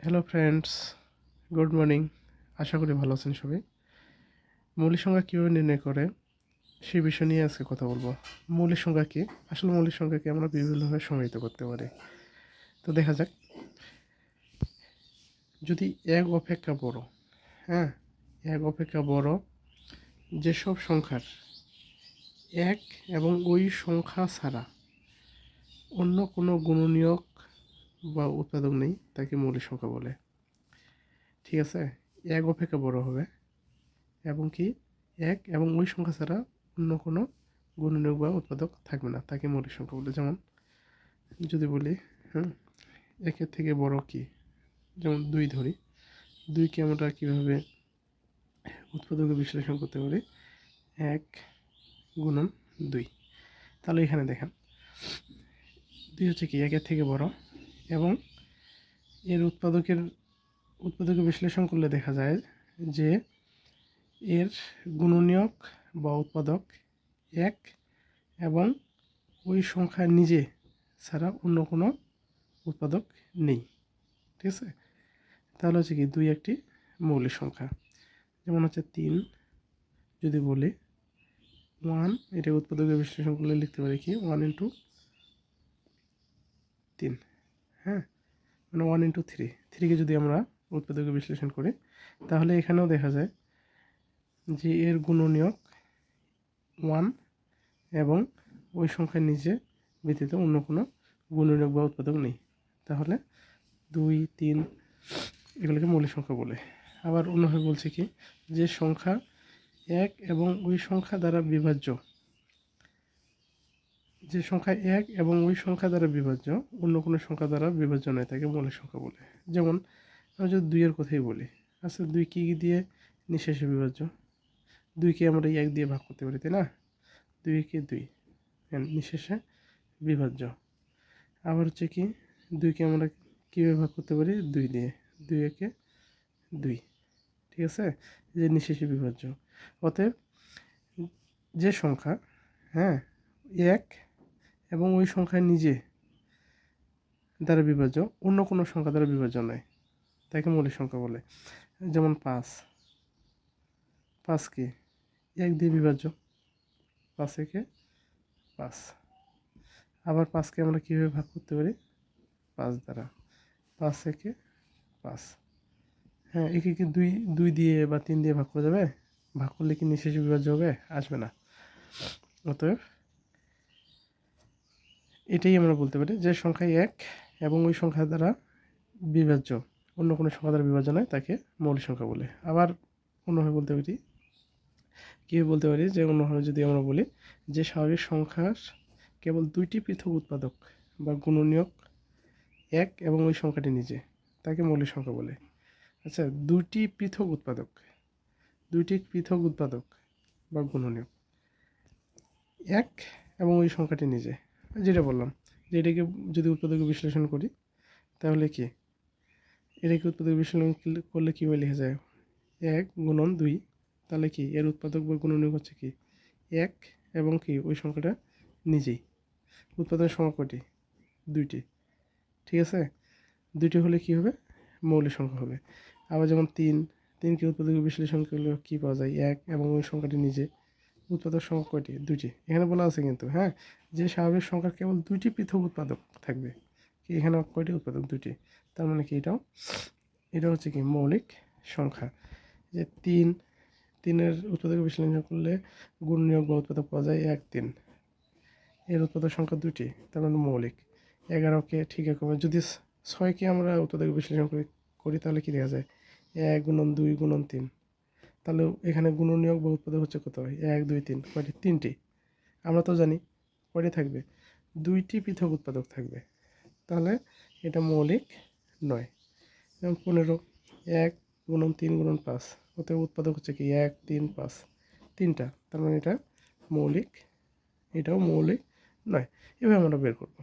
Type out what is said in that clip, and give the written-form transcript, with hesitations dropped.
Hello friends, good morning. আশা করি ভালো আছেন সবাই। মৌলিক সংখ্যা কীভাবে নির্ণয় করে সেই বিষয় নিয়ে আজকে কথা বলবো। মৌলিক সংখ্যা কি? আসলে মৌলিক সংখ্যাকে আমরা বিভিন্নভাবে সংজ্ঞায়িত করতে পারি। তো দেখা যাক, যদি এক অপেক্ষা বড়, হ্যাঁ, এক অপেক্ষা বড় যেসব সংখ্যার এক এবং ওই সংখ্যা ছাড়া অন্য কোনো গুণনীয়ক বা উৎপাদক নেই, তাকে মৌলিক সংখ্যা বলে। ঠিক আছে, এক অপেক্ষা বড় হবে এবং কি এক এবং ওই সংখ্যা ছাড়া অন্য কোনো গুণনীয়ক বা উৎপাদক থাকবে না, তাকে মৌলিক সংখ্যা বলে। যেমন যদি বলি, একের থেকে বড় কি, যেমন 2 ধরি, 2কে আমরা কীভাবে উৎপাদকে বিশ্লেষণ করতে পারি? 1 গুণন 2। তাহলে এখানে দেখেন 2 হচ্ছে কি একের থেকে বড়, এবং এর উৎপাদকে বিশ্লেষণ করলে দেখা যায় যে এর গুণনীয়ক বা উৎপাদক 1 এবং ওই সংখ্যা নিজে ছাড়া অন্য কোনো উৎপাদক নেই। ঠিক আছে, তাহলে হচ্ছে কি 2 একটি মৌলিক সংখ্যা। যেমন হচ্ছে 3, যদি বলি 1, এটা উৎপাদকে বিশ্লেষণ করলে লিখতে পারি কি 1 ইন্টু 3, হ্যাঁ, মানে 1 ইন্টু 3কে যদি আমরা উৎপাদকে বিশ্লেষণ করি, তাহলে এখানেও দেখা যায় যে এর গুণনীয়ক 1 এবং ওই সংখ্যার নিচে ব্যতীত অন্য কোনো গুণনীয়ক বা উৎপাদক নেই। তাহলে 2, 3 এগুলোকে মৌলিক সংখ্যা বলে। আবার অন্যভাবে বলছি কি, যে সংখ্যা 1 এবং ওই সংখ্যা দ্বারা বিভাজ্য, যে সংখ্যা 1 এবং ওই সংখ্যা দ্বারা বিভাজ্য, অন্য কোনো সংখ্যা দ্বারা বিভাজ্য নয়, তাকে মৌলিক সংখ্যা বলে। যেমন আমি যদি 2 এর কথাই বলি, আচ্ছা 2 কি দিয়ে নিঃশেষে বিভাজ্য? 2কে আমরা 1 দিয়ে ভাগ করতে পারি, তাই না? 2কে 2 নিঃশেষে বিভাজ্য। আবার হচ্ছে কি 2কে আমরা কীভাবে ভাগ করতে পারি? 2 দিয়ে, 2 একে 2, ঠিক আছে, যে নিঃশেষে বিভাজ্য। অতএব যে সংখ্যা, হ্যাঁ, 1 এবং ওই সংখ্যা নিজে দ্বারা বিভাজ্য, অন্য কোনো সংখ্যা দ্বারা বিভাজ্য নয়, তাকে মৌলিক সংখ্যা বলে। যেমন 5 কি 1 দিয়ে বিভাজ্য, 5 একে 5। আবার 5কে আমরা কীভাবে ভাগ করতে পারি? 5 দ্বারা, 5 একে 5। হ্যাঁ, একে কি 2 দিয়ে বা 3 দিয়ে ভাগ করা যাবে? ভাগ করলে কি নিঃশেষে বিভাজ্য হবে? আসবে না। অতএব এটাই আমরা বলতে পারি যে সংখ্যা 1 এবং ওই সংখ্যা দ্বারা বিভাজ্য, অন্য কোনো সংখ্যা দ্বারা বিভাজ্য নয়, তাকে মৌলিক সংখ্যা বলে। আবার অন্যভাবে বলতে পারি, কীভাবে বলতে পারি, যে অন্যভাবে যদি আমরা বলি যে স্বাভাবিক সংখ্যার কেবল 2টি পৃথক উৎপাদক বা গুণনীয়ক 1 এবং ওই সংখ্যাটি নিজে, তাকে মৌলিক সংখ্যা বলে। আচ্ছা, 2টি পৃথক উৎপাদক বা গুণনীয়ক 1 এবং ওই সংখ্যাটি নিজে, যেটা বললাম যে এটাকে যদি উৎপাদকে বিশ্লেষণ করি, তাহলে কি এটাকে উৎপাদক বিশ্লেষণ করলে কীভাবে লেখা যায়? 1 গুণন 2, তাহলে কি এর উৎপাদক বা গুণনীয়ক হচ্ছে কি 1 এবং কি ওই সংখ্যাটা নিজেই। উৎপাদনের সংখ্যা কয়টি? 2টি, ঠিক আছে। 2টি হলে কি হবে? মৌলিক সংখ্যা হবে। আবার যেমন 3কে উৎপাদকে বিশ্লেষণ করলে কী পাওয়া যায়? 1 এবং ওই সংখ্যাটি নিজে। উৎপাদক সংখ্যা কয়টি? 2টি। এখানে বলা আছে কিন্তু, হ্যাঁ, যে স্বাভাবিক সংখ্যার কেবল 2টি পৃথক উৎপাদক থাকবে। এখানে কয়টি উৎপাদক? 2টি। তার মানে কি এটা হচ্ছে কি মৌলিক সংখ্যা। যে 3-এর উৎপাদক বিশ্লেষণ করলে গুণনীয়ক বা উৎপাদক পাওয়া যায় 1, 3। এর উৎপাদক সংখ্যা 2টি, তার মানে মৌলিক। 11কে ঠিক একম, যদি 6কে আমরা উৎপাদক বিশ্লেষণ করি তাহলে কি দেখা যায়? 1 গুণন 2 গুণন 3। তাহলে এখানে গুণনীয়ক বা উৎপাদক হচ্ছে কত? 1, 2, 3। কয়টি? 3টি। আমরা তো জানি কয়টি থাকবে? 2টি পৃথক উৎপাদক থাকবে, তাহলে এটা মৌলিক নয়। যেমন 15, 1 গুণন 3 গুণন 5, ওতে উৎপাদক হচ্ছে কি 1, 3, 5, 3টা, তার মানে এটা মৌলিক, এটাও মৌলিক নয়। এভাবে আমরা বের করবো।